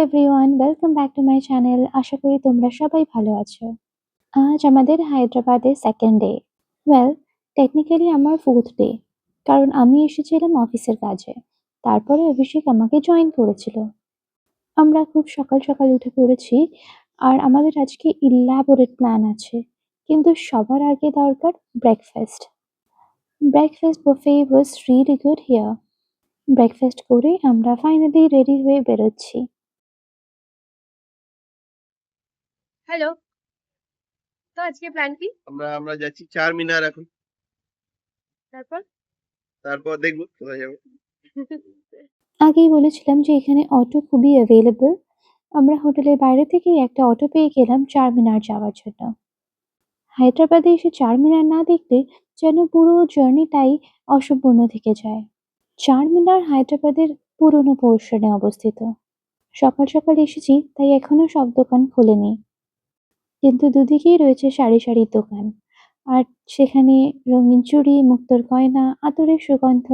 Everyone, welcome back to my channel. আশা করি তোমরা সবাই ভালো আছো। আজ আমাদের হায়দ্রাবাদের সেকেন্ড ডে। ওয়েল, টেকনিক্যালি আমার ফোর্থ ডে, কারণ আমি এসেছিলাম অফিসের কাজে। তারপরে অভিষেক আমাকে জয়েন করেছিল। আমরা খুব সকাল সকাল উঠে পড়েছি, আর আমাদের আজকে ইলাবোরেট প্ল্যান আছে, কিন্তু সবার আগে দরকার breakfast. Breakfast buffet was really good here. Breakfast করে আমরা ফাইনালি রেডি হয়ে বেরোচ্ছি। হ্যালো। তো আজকে প্ল্যান কি? আমরা যাচ্ছি চারমিনার এখন। তারপর? তারপর দেখবো কোথায় যাবো। আগেই বলেছিলাম যে এখানে অটো খুবই অ্যাভেলেবল। আমরা হোটেলের বাইরে থেকেই একটা অটো পেয়ে গেলাম চারমিনার যাওয়ার জন্য। হায়দ্রাবাদে এসে চারমিনার না দেখলে যেন পুরো জার্নিটাই অসম্পূর্ণ থেকে যায়। চারমিনার হায়দ্রাবাদের পুরনো পোর্শনে অবস্থিত। সকাল সকাল এসেছি, তাই এখনো সব দোকান খোলেনি, কিন্তু দুদিকেই রয়েছে সারি সারি দোকান, আর সেখানে রঙিন চুড়ি, মুক্তোর গয়না, আতরের সুগন্ধ,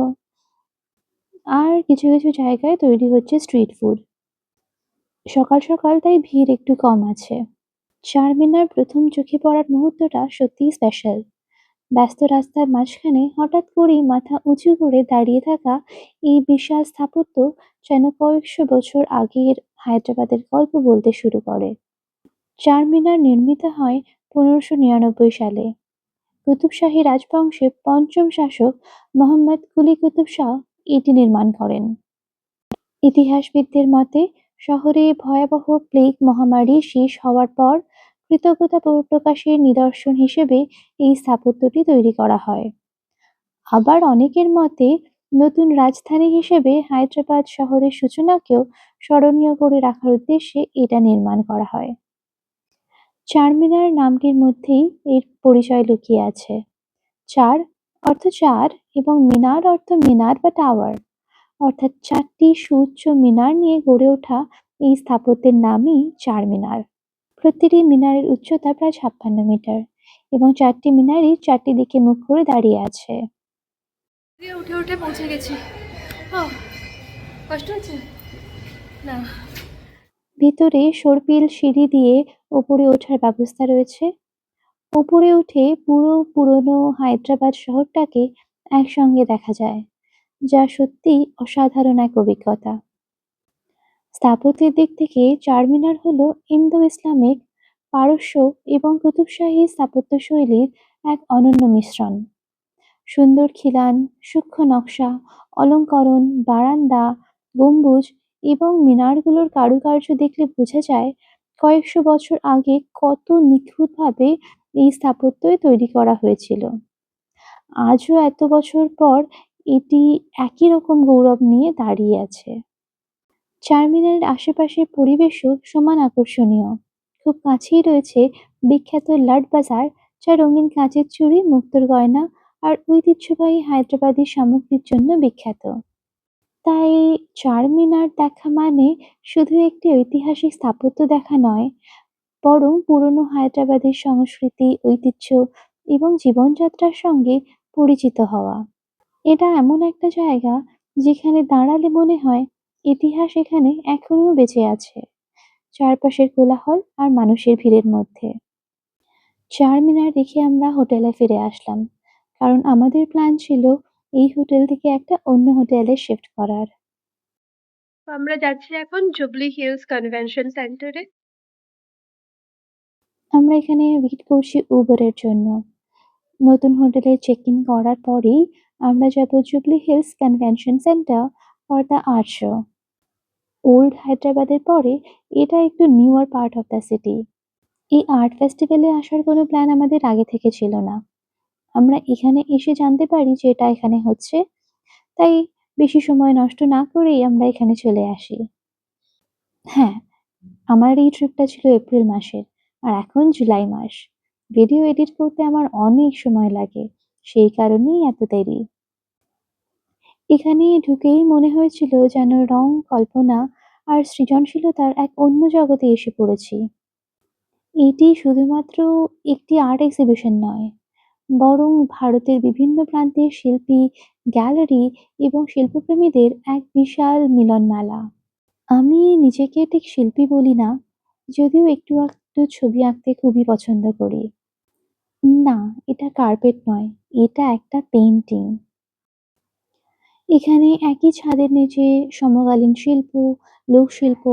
আর কিছু কিছু জায়গায় তৈরি হচ্ছে স্ট্রিট ফুড। সকাল সকাল তাই ভিড় একটু কম আছে। চারমিনার প্রথম চোখে পড়ার মুহূর্তটা সত্যিই স্পেশাল। ব্যস্ত রাস্তার মাঝখানে হঠাৎ করেই মাথা উঁচু করে দাঁড়িয়ে থাকা এই বিশাল স্থাপত্য যেন কয়েকশো বছর আগের হায়দ্রাবাদের গল্প বলতে শুরু করে। চারমিনার নির্মিত হয় 1599 সালে। কুতুব শাহী রাজবংশের পঞ্চম শাসক মোহাম্মদ কুলি কুতুব শাহ এটি নির্মাণ করেন। ইতিহাসবিদদের মতে শহরে ভয়াবহ প্লেগ মহামারী শেষ হওয়ার পর কৃতজ্ঞতা প্রকাশের নিদর্শন হিসেবে এই স্থাপত্যটি তৈরি করা হয়। আবার অনেকের মতে নতুন রাজধানী হিসেবে হায়দ্রাবাদ শহরের সূচনাকেও স্মরণীয় করে রাখার উদ্দেশ্যে এটা নির্মাণ করা হয়। চারমিনার নামটির মধ্যেই এর পরিচয় লুকিয়ে আছে। চার অর্থ চার এবং মিনার অর্থ মিনার বা টাওয়ার, অর্থাৎ চারটি সুউচ্চ মিনার নিয়ে গড়ে ওঠা এই স্থাপত্যের নামই চারমিনার। প্রতিটি মিনারের উচ্চতা প্রায় 56 মিটার এবং চারটি মিনারই চারটি দিকে মুখ করে দাঁড়িয়ে আছে। উঠে উঠে পৌঁছে গেছি। কষ্ট হচ্ছে না? ভিতরে সর্পিল সিঁড়ি দিয়ে ওপরে ওঠার ব্যবস্থা রয়েছে। ওপরে উঠে পুরো পুরনো হায়দ্রাবাদ শহরটাকে একসঙ্গে দেখা যায়, যা সত্যি অসাধারণ এক অভিজ্ঞতা। স্থাপত্যের দিক থেকে চারমিনার হলো ইন্দো ইসলামিক, পারস্য এবং কুতুব শাহী স্থাপত্যশৈলীর এক অনন্য মিশ্রণ। সুন্দর খিলান, সূক্ষ্ম নকশা, অলঙ্করণ, বারান্দা, গম্বুজ এবং মিনারগুলোর কারুকার্য দেখলে বোঝা যায় কয়েকশো বছর আগে কত নিখুঁতভাবে এই স্থাপত্যই তৈরি করা হয়েছিল। আজও এত বছর পর এটি একই রকম গৌরব নিয়ে দাঁড়িয়ে আছে। চারমিনারের আশেপাশের পরিবেশও সমান আকর্ষণীয়। খুব কাছেই রয়েছে বিখ্যাত লাড বাজার, যা রঙিন কাঁচের চুড়ি, মুক্তোর গয়না আর ঐতিহ্যবাহী হায়দ্রাবাদি সামগ্রীর জন্য বিখ্যাত। তাই চারমিনার দেখা মানে শুধু একটি ঐতিহাসিক স্থাপত্য দেখা নয়, বরং পুরনো হায়দ্রাবাদের সংস্কৃতি, ঐতিহ্য এবং জীবনযাত্রার সঙ্গে পরিচিত হওয়া। এটা এমন একটা জায়গা যেখানে দাঁড়ালে মনে হয় ইতিহাস এখানে এখনো বেঁচে আছে, চারপাশের কোলাহল আর মানুষের ভিড়ের মধ্যে। চারমিনার দেখে আমরা হোটেলে ফিরে আসলাম, কারণ আমাদের প্ল্যান ছিল এই হোটেল থেকে একটা অন্য হোটেলে শিফট করার। আমরা যাচ্ছি এখন জুবলি হিলস কনভেনশন সেন্টারে। আমরা এখানে ওয়েট করছি উবারের জন্য। নতুন হোটেলে চেক ইন করার পরেই আমরা যাব jubilee hills convention centre for the art show. Old হায়দ্রাবাদের পরে এটা একটু newer part of the city. এই আর্ট ফেস্টিভ্যালে আসার কোনো প্ল্যান আমাদের আগে থেকে ছিল না। আমরা এখানে এসে জানতে পারি যে এটা এখানে হচ্ছে, তাই বেশি সময় নষ্ট না করেই আমরা এখানে চলে আসি। হ্যাঁ, আমার এই ট্রিপটা ছিল এপ্রিল মাসের, আর এখন জুলাই মাস। ভিডিও এডিট করতে আমার অনেক সময় লাগে, সেই কারণেই এত দেরি। এখানে ঢুকেই মনে হয়েছিল যেন রং, কল্পনা আর সৃজনশীলতার এক অন্য জগতে এসে পড়েছি। এটি শুধুমাত্র একটি আর্ট এক্সিবিশন নয়, বরং ভারতের বিভিন্ন প্রান্তের শিল্পী, গ্যালারি এবং শিল্পপ্রেমীদের এক বিশাল মিলনমেলা। আমি নিজেকে ঠিক শিল্পী বলি না, যদিও একটু একটু ছবি আঁকতে খুবই পছন্দ করি। না, এটা কার্পেট নয়, এটা একটা পেইন্টিং। এখানে একই ছাদের নিচে সমকালীন শিল্প, লোকশিল্প,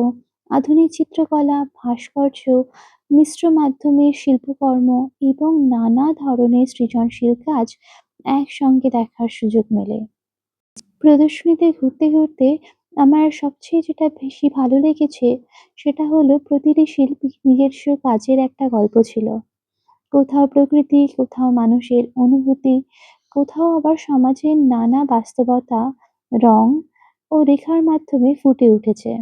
আধুনিক চিত্রকলা, ভাস্কর্য, মিশ্র মাধ্যমের শিল্পকর্ম এবং নানা ধরনের সৃজনশীল কাজ একসঙ্গে দেখার সুযোগ মেলে। প্রদর্শনীতে ঘুরতে ঘুরতে আমার সবচেয়ে যেটা বেশি ভালো লেগেছে সেটা হলো প্রতিটি শিল্পীর নিজস্ব কাজের একটা গল্প ছিল। কোথাও প্রকৃতি, কোথাও মানুষের অনুভূতি, কোথাও আবার সমাজের নানা বাস্তবতা রং ও রেখার মাধ্যমে ফুটে উঠেছে।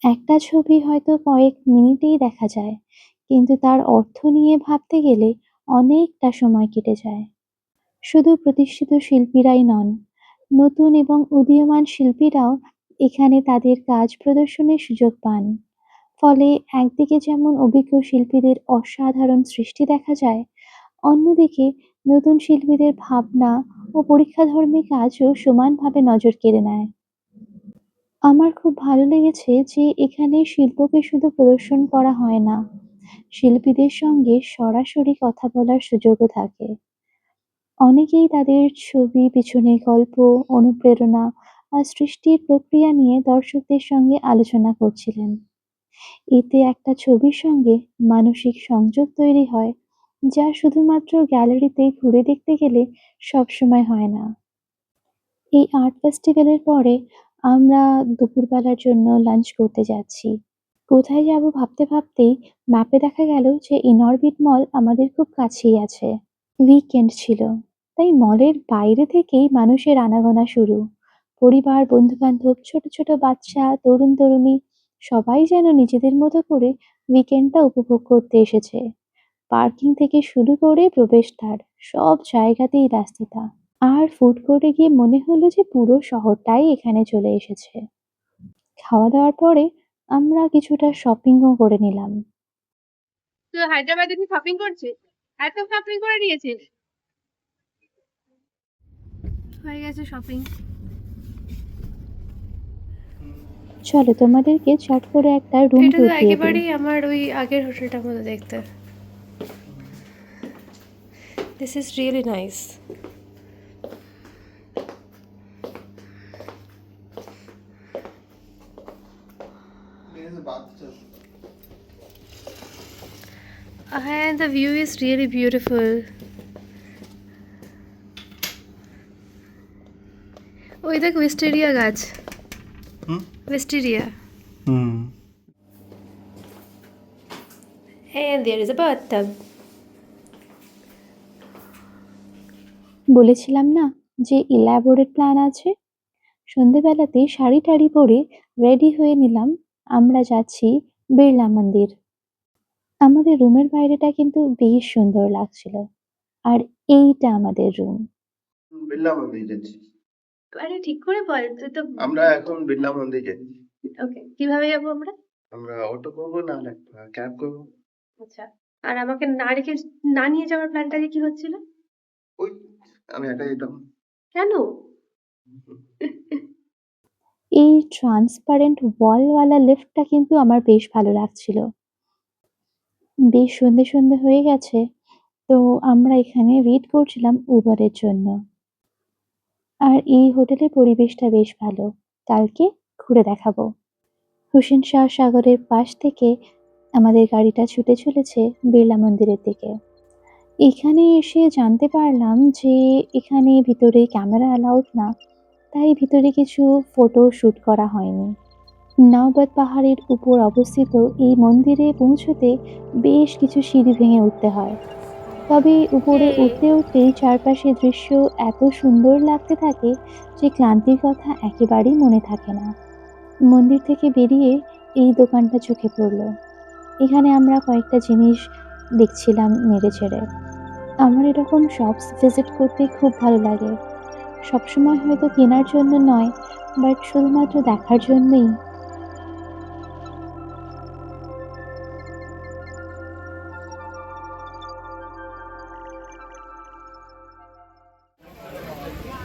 একটা ছবি হয়তো কয়েক মিনিটেই দেখা যায়, কিন্তু তার অর্থ নিয়ে ভাবতে গেলে অনেকটা সময় কেটে যায়। শুধু প্রতিষ্ঠিত শিল্পীরাই নন, নতুন এবং উদীয়মান শিল্পীরাও এখানে তাদের কাজ প্রদর্শনের সুযোগ পান। ফলে একদিকে যেমন অভিজ্ঞ শিল্পীদের অসাধারণ সৃষ্টি দেখা যায়, অন্যদিকে নতুন শিল্পীদের ভাবনা ও পরীক্ষাধর্মী কাজও সমানভাবে নজর কেড়ে নেয়। আমার খুব ভালো লেগেছে যে এখানে শিল্পকে শুধু প্রদর্শন করা হয় না, শিল্পীদের সঙ্গে সরাসরি কথা বলার সুযোগও থাকে। অনেকেই তাদের ছবি পিছনে গল্প, অনুপ্রেরণা আর সৃষ্টির প্রক্রিয়া নিয়ে দর্শকদের সঙ্গে আলোচনা করছিলেন। এতে একটা ছবির সঙ্গে মানসিক সংযোগ তৈরি হয়, যা শুধুমাত্র গ্যালারিতে ঘুরে দেখতে গেলে সবসময় হয় না। এই আর্ট ফেস্টিভ্যালের পরে আমরা দুপুরবেলার জন্য লাঞ্চ করতে যাচ্ছি। কোথায় যাব ভাবতে ভাবতেই ম্যাপে দেখা গেল যে ইনঅরবিট মল আমাদের খুব কাছেই আছে। উইকেন্ড ছিল, তাই মলের বাইরে থেকেই মানুষের আনাগোনা শুরু। পরিবার, বন্ধুবান্ধব, ছোট ছোট বাচ্চা, তরুণ তরুণী সবাই যেন নিজেদের মতো করে উইকেন্ডটা উপভোগ করতে এসেছে। পার্কিং থেকে শুরু করে প্রবেশদ্বার, সব জায়গাতেই ব্যস্ততা। আর ফুড কোর্টে গিয়ে মনে হলো যে পুরো শহরটাই এখানে চলে এসেছে। খাওয়া দাওয়ার পরে আমরা কিছুটা শপিংও করে নিলাম। তো হায়দ্রাবাদে তুই শপিং করছিস? এত শপিং করে নিয়েছিস? হয়ে গেছে শপিং। চলো তোমাদেরকে চট করে একটা রুম এটা তো ট্যুর দিয়ে দিই। একেবারেই আমার ওই আগের হোটেলটার মতো দেখতে। This is really nice. And the view is really beautiful. ওই দেখ ওয়েস্টেরিয়া গাছ, ওয়েস্টেরিয়া। And there is a bathtub. বলেছিলাম না যে ইলাবোরেট প্ল্যান আছে। সন্ধেবেলাতে শাড়ি টাড়ি পরে রেডি হয়ে নিলাম। আমরা যাচ্ছি বিড়লা মন্দির। আমাদের রুমের বাইরেটা কিন্তু বেশ সুন্দর লাগছিল। আর এইটা আমাদের রুম। বিড়লা মন্দির যাচ্ছি। আরে ঠিক করে বল, তুই তো। আমরা এখন বিড়লা মন্দির যাচ্ছি। ওকে, কিভাবে যাবো আমরা? আমরা অটো করবো না ক্যাব করবো। আচ্ছা, আর আমাকে না রেখে না নিয়ে যাওয়ার প্ল্যানটা যে কি হচ্ছিল? ওই আমি একা যেতাম। কেন? এই ট্রান্সপারেন্ট ওয়ালওয়ালা লিফটটা কিন্তু আমার বেশ ভালো লাগছিল। বেশ সন্ধে সন্ধে হয়ে গেছে, তো আমরা এখানে ওয়েট করছিলাম উবারের জন্য। আর এই হোটেলের পরিবেশটা বেশ ভালো, কালকে ঘুরে দেখাবো। হুসেন শাহ সাগরের পাশ থেকে আমাদের গাড়িটা ছুটে চলেছে বিড়লা মন্দিরের দিকে। এখানে এসে জানতে পারলাম যে এখানে ভিতরে ক্যামেরা অ্যালাউড না, তাই ভিতরে কিছু ফটো শ্যুট করা হয়নি। নওবত পাহাড়ের উপর অবস্থিত এই মন্দিরে পৌঁছতে বেশ কিছু সিঁড়ি ভেঙে উঠতে হয়। তবে উপরে উঠতে উঠতেই চারপাশের দৃশ্য এত সুন্দর লাগতে থাকে যে ক্লান্তির কথা একেবারেই মনে থাকে না। মন্দির থেকে বেরিয়ে এই দোকানটা চোখে পড়লো। এখানে আমরা কয়েকটা জিনিস দেখছিলাম নেড়ে চেড়ে। আমার এরকম শপস ভিজিট করতে খুব ভালো লাগে। সবসময় হয়তো কেনার জন্য নয়, বাট শুধুমাত্র দেখার জন্যই।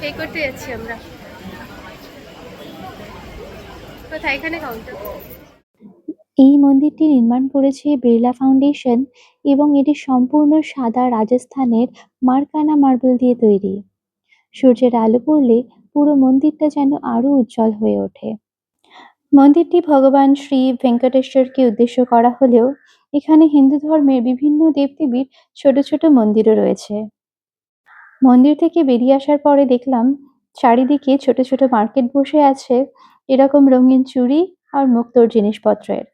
পে করতে যাচ্ছি আমরা। কোথায় আচ্ছা এখানে কাউন্টার। এই মন্দিরটি নির্মাণ করেছে বিড়লা ফাউন্ডেশন এবং এটি সম্পূর্ণ সাদা রাজস্থানের মার্কানা মার্বেল দিয়ে তৈরি। সূর্যের আলো পড়লে পুরো মন্দিরটা যেন আরো উজ্জ্বল হয়ে ওঠে। মন্দিরটি ভগবান শ্রী ভেঙ্কটেশ্বরকে উদ্দেশ্য করা হলেও এখানে হিন্দু ধর্মের বিভিন্ন দেবদেবীর ছোট ছোট মন্দিরও রয়েছে। মন্দির থেকে বেরিয়ে আসার পরে দেখলাম চারিদিকে ছোট ছোট মার্কেট বসে আছে এরকম রঙিন চুড়ি আর মুক্তোর জিনিসপত্রের।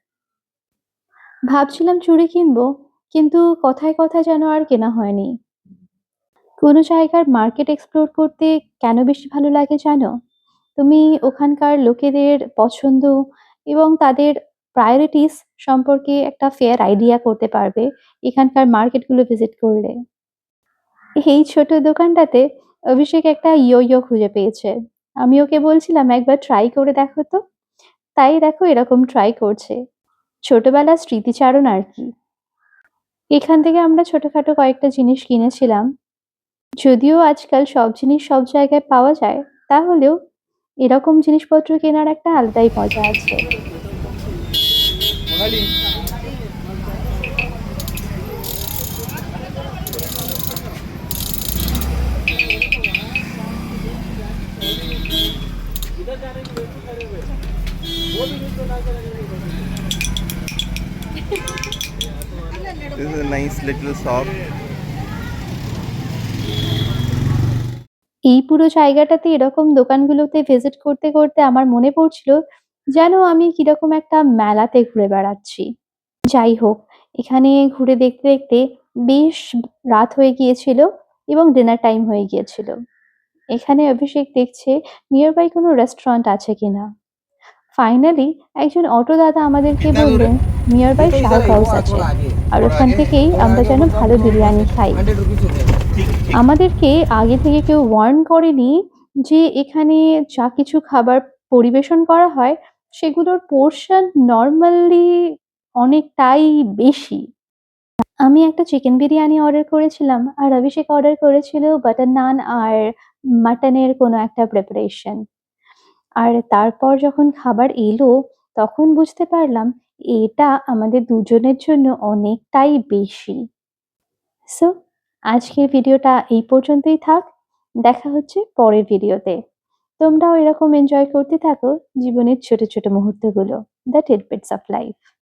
ভাবছিলাম চুড়ি কিনবো, কিন্তু কথায় কথায় যেন আর কেনা হয়নি। কোনো জায়গার মার্কেট এক্সপ্লোর করতে কেন বেশি ভালো লাগে জানো? তুমি ওখানকার লোকেদের পছন্দ এবং তাদের প্রায়োরিটিস সম্পর্কে একটা ফেয়ার আইডিয়া করতে পারবে এখানকার মার্কেটগুলো ভিজিট করলে। এই ছোট দোকানটাতে অভিষেক একটা ইয়ো খুঁজে পেয়েছে। আমি ওকে বলছিলাম একবার ট্রাই করে দেখো তো, তাই দেখো এরকম ট্রাই করছে। ছোটবেলার স্মৃতিচারণ আর কি। এখান থেকে আমরা ছোটখাটো কয়েকটা জিনিস কিনেছিলাম। যদিও আজকাল সব জিনিস সব জায়গায় পাওয়া যায়, তাহলেও এরকম জিনিসপত্র কেনার একটা আলাদাই মজা আছে। This is a nice little shop. এই পুরো জায়গাটাতে এরকম দোকানগুলোতে ভিজিট করতে করতে আমার মনে পড়ছিল যেন আমি কিরকম একটা মেলাতে ঘুরে বেড়াচ্ছি। যাই হোক, এখানে ঘুরে দেখতে দেখতে বেশ রাত হয়ে গিয়েছিল এবং ডিনার টাইম হয়ে গিয়েছিল। এখানে অভিষেক দেখছে নিয়ার বাই কোনো রেস্টুরেন্ট আছে কিনা। ফাইনালি একজন অটো দাদা আমাদেরকে कितना दूर है বললেন নিয়ার ये বাই तो শাহ इधर है হাউস वो আছে, थोड़ा आगे আর थोड़ा ওখান आगे থেকেই थोड़ा আমরা आगे যেন होगा ভালো तो বিরিয়ানি খাই। 100 रुपीज हो जाएगा। আমাদেরকে আগে থেকে কেউ ওয়ার্ন করেনি যে এখানে যা কিছু খাবার পরিবেশন করা হয় সেগুলোর পোর্শন নর্মালি অনেকটাই বেশি। আমি একটা চিকেন বিরিয়ানি অর্ডার করেছিলাম আর অভিষেক অর্ডার করেছিল বাটার নান আর মাটনের কোনো একটা প্রিপারেশন। আর তারপর যখন খাবার এলো তখন বুঝতে পারলাম এটা আমাদের দুজনের জন্য অনেকটাই বেশি। সো আজকের ভিডিওটা এই পর্যন্তই থাক। দেখা হচ্ছে পরের ভিডিওতে। তোমরাও এরকম এনজয় করতে থাকো জীবনের ছোট ছোট মুহূর্তগুলো, দ্য টিডবিটস অফ লাইফ।